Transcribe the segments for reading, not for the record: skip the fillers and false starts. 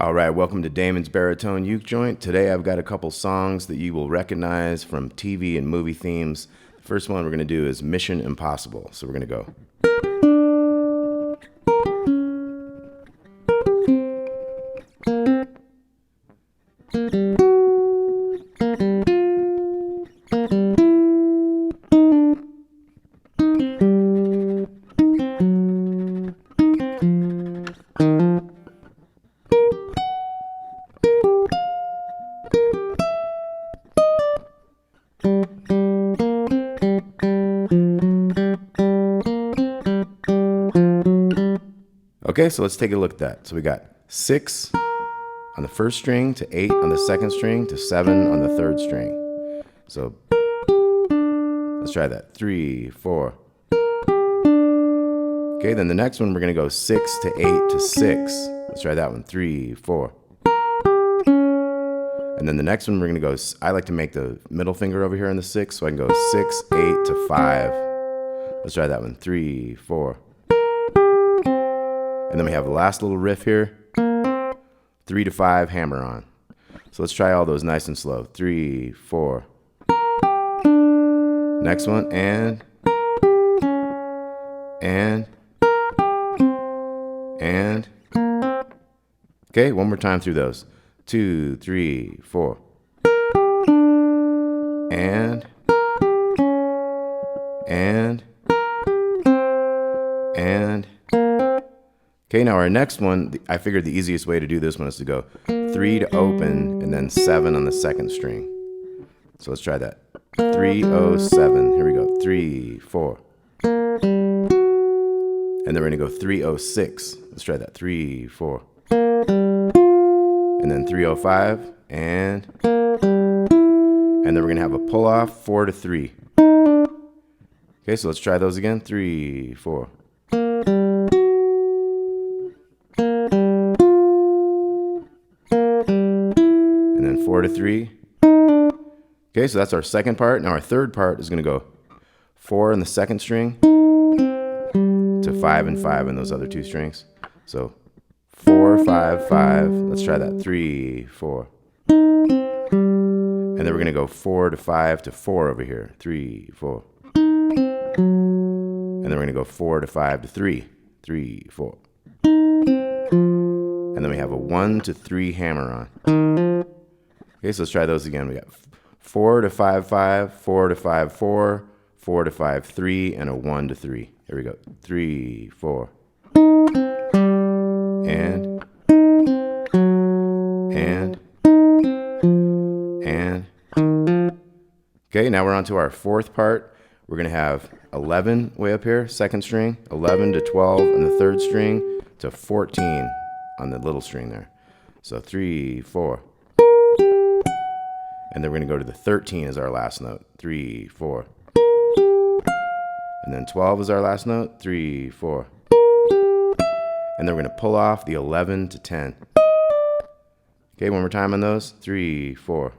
All right, welcome to Damon's Baritone Uke Joint. Today I've got a couple songs that you will recognize from TV and movie themes. The first one we're going to do is Mission Impossible. So we're going to go. Okay, so let's take a look at that. So we got 6 on the first string to 8 on the second string to 7 on the third string. So let's try that. 3, 4. Okay, then the next one we're going to go 6 to 8 to 6. Let's try that one. 3, 4. And then the next one we're going to go, I like to make the middle finger over here on the 6, so I can go 6, 8 to 5. Let's try that one. 3, 4. And then we have the last little riff here, 3 to 5 hammer on. So let's try all those nice and slow. 3, 4. Next one, and. Okay, one more time through those. 2, 3, 4. And. Okay, now our next one, I figured the easiest way to do this one is to go 3 to open and then 7 on the second string. So let's try that. 3, 0, 7. Here we go. 3, 4. And then we're going to go 3, 0, 6. Let's try that. 3, 4. And then 3, 0, 5. And then we're going to have a pull off 4 to 3. Okay, so let's try those again. 3, 4. And then 4 to 3. Okay, so that's our second part. Now our third part is going to go 4 on the second string to 5 and 5 on those other two strings. So 4, 5, 5. Let's try that. 3, 4. And then we're going to go 4 to 5 to 4 over here. 3, 4. And then we're going to go 4 to 5 to 3. 3, 4. And then we have a 1 to 3 hammer on. Okay, so let's try those again. We got 4 to 5, 5, 4 to 5, 4, 4 to 5, 3, and a 1 to 3. Here we go. 3, 4. And. Okay, now we're on to our fourth part. We're going to have 11 way up here, second string, 11 to 12 on the third string, to 14 on the little string there. So 3, 4. And then we're going to go to the 13 as our last note. 3, 4. And then 12 is our last note. 3, 4. And then we're going to pull off the 11 to 10. Okay, one more time on those. 3, 4.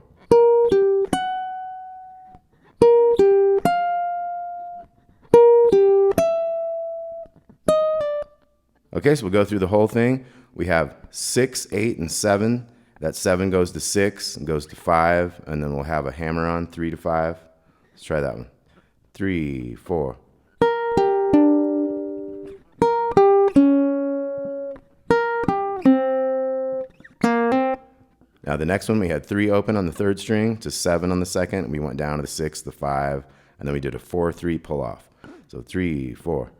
Okay, so we'll go through the whole thing. We have 6, 8, and 7. That 7 goes to 6 and goes to 5, and then we'll have a hammer on 3 to 5. Let's try that one. 3, 4. Now the next one, we had 3 open on the third string to 7 on the second, and we went down to the 6, the 5, and then we did a 4, 3 pull off. So 3, 4.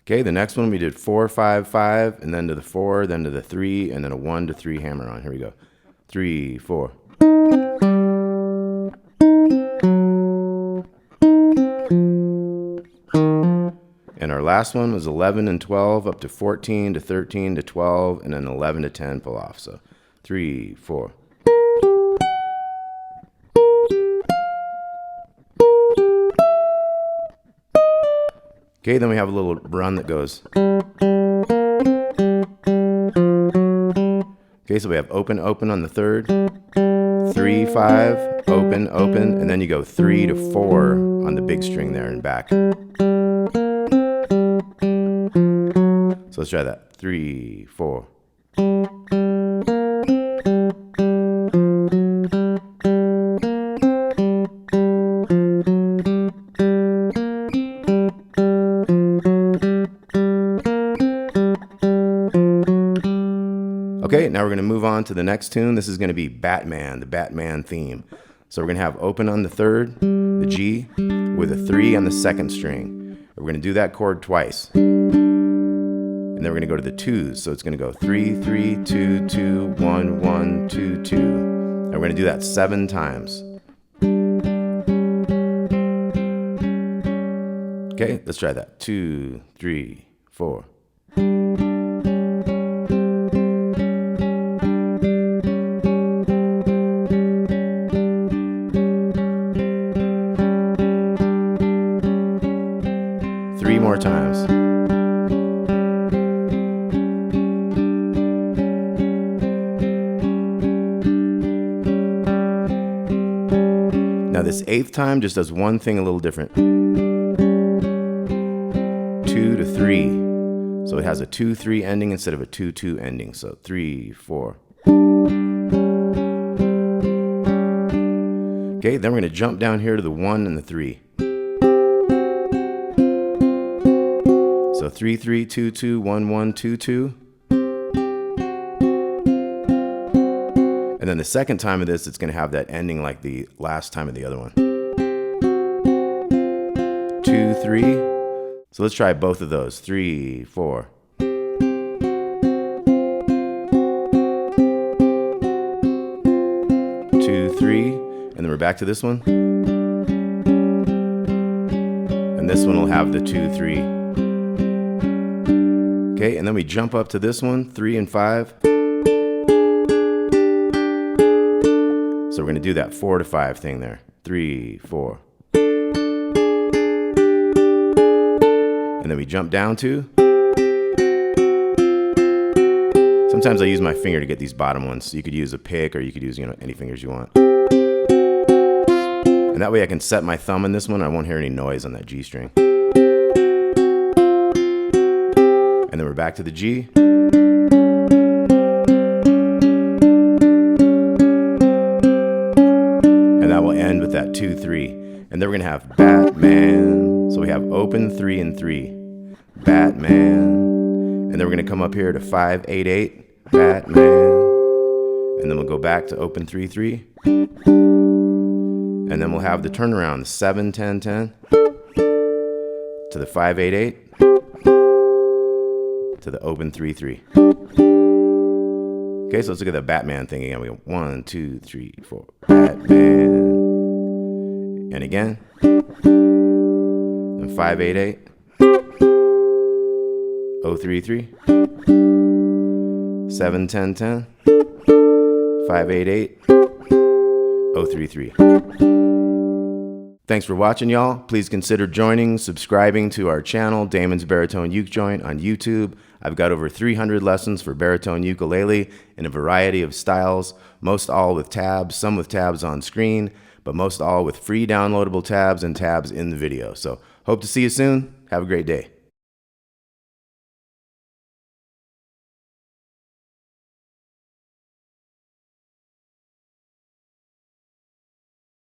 Okay, the next one we did 4, 5, 5, and then to the 4, then to the 3, and then a 1 to 3 hammer on. Here we go. 3, 4. And our last one was 11 and 12 up to 14 to 13 to 12, and then 11 to 10 pull off. So 3, 4. Okay, then we have a little run that goes. Okay, so we have open, open on the third, 3, 5, open, open, and then you go 3 to 4 on the big string there and back. So let's try that. 3, 4. Okay, now we're going to move on to the next tune. This is going to be Batman, the Batman theme. So we're going to have open on the third, the G, with a 3 on the second string. We're going to do that chord twice. And then we're going to go to the 2s. So it's going to go 3, 3, 2, 2, 1, 1, 2, 2. And we're going to do that 7 times. Okay, let's try that. 2, 3, 4. More times. Now this 8th time just does one thing a little different. 2 to 3. So it has a 2-3 ending instead of a 2-2 ending. So 3, 4. Okay, then we're going to jump down here to the 1 and the 3. So 3, 3, 2, 2, 1, 1, 2, 2. And then the second time of this, it's going to have that ending like the last time of the other one. 2, 3. So let's try both of those. 3, 4. 2, 3. And then we're back to this one. And this one will have the 2, 3. Okay, and then we jump up to this one, 3 and 5. So we're going to do that 4 to 5 thing there. 3, 4. And then we jump down to. Sometimes I use my finger to get these bottom ones. So you could use a pick or you could use, any fingers you want. And that way I can set my thumb in this one. I won't hear any noise on that G string. And then we're back to the G. And that will end with that 2, 3. And then we're going to have Batman. So we have open 3 and 3. Batman. And then we're going to come up here to 5, 8, 8. Batman. And then we'll go back to open 3, 3. And then we'll have the turnaround, the 7, 10, 10. To the 5, 8, 8. To the open 3, 3. Okay, so let's look at the Batman thing again. We go 1, 2, 3, 4. Batman. And again. And 5, 8, 8. 0, 3, 3. 7, 10, 10. 5, 8, 8. 0, 3, 3. Thanks for watching, y'all. Please consider joining, subscribing to our channel, Damon's Baritone Uke Joint on YouTube. I've got over 300 lessons for baritone ukulele in a variety of styles, most all with tabs, some with tabs on screen, but most all with free downloadable tabs and tabs in the video. So hope to see you soon. Have a great day.